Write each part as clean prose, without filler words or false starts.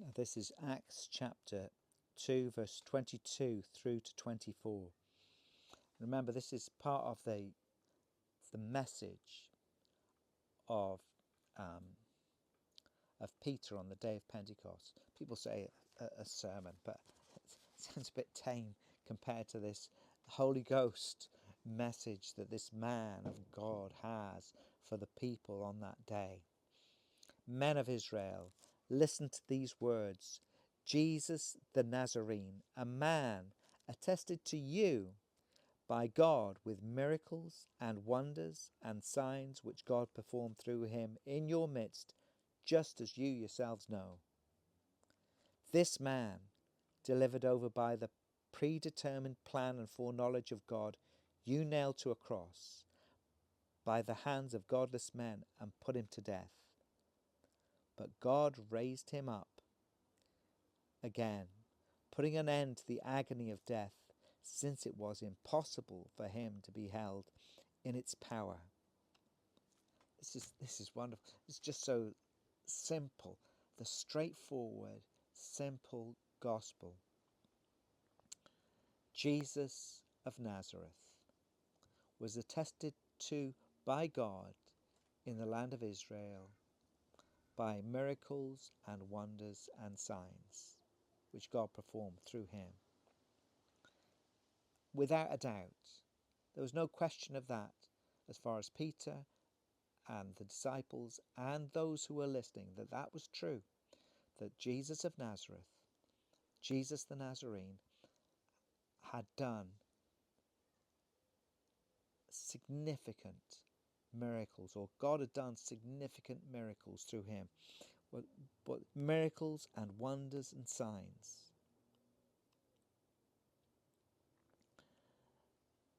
Now this is Acts chapter 2 verse 22 through to 24. Remember, this is part of the message of Peter on the day of Pentecost. People say a sermon, but it sounds a bit tame compared to this Holy Ghost message that this man of God has for the people on that day. Men of Israel, listen to these words. Jesus the Nazarene, a man attested to you by God with miracles and wonders and signs which God performed through him in your midst, just as you yourselves know. This man, delivered over by the predetermined plan and foreknowledge of God, you nailed to a cross by the hands of godless men and put him to death. But God raised him up again, putting an end to the agony of death, since it was impossible for him to be held in its power. This is wonderful. It's just so simple. The straightforward, simple gospel. Jesus of Nazareth was attested to by God in the land of Israel by miracles and wonders and signs which God performed through him. Without a doubt, there was no question of that as far as Peter and the disciples and those who were listening, that was true, that Jesus of Nazareth, Jesus the Nazarene, had done significant miracles, or God had done significant miracles through him, but miracles and wonders and signs.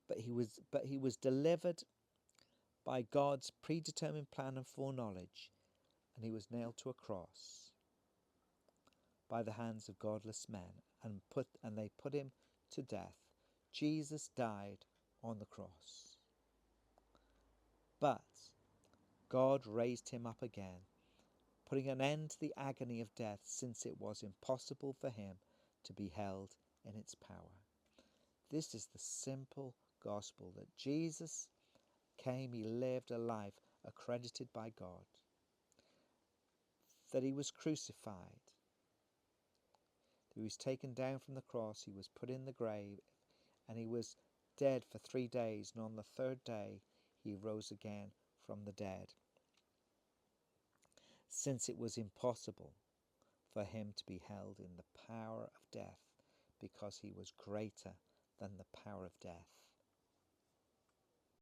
But he was delivered by God's predetermined plan and foreknowledge, and he was nailed to a cross by the hands of godless men, and they put him to death. Jesus died on the cross. But God raised him up again, putting an end to the agony of death, since it was impossible for him to be held in its power. This is the simple gospel, that Jesus came, he lived a life accredited by God, that he was crucified, that he was taken down from the cross, he was put in the grave, and he was dead for 3 days, and on the 3rd day he rose again from the dead, since it was impossible for him to be held in the power of death, because he was greater than the power of death.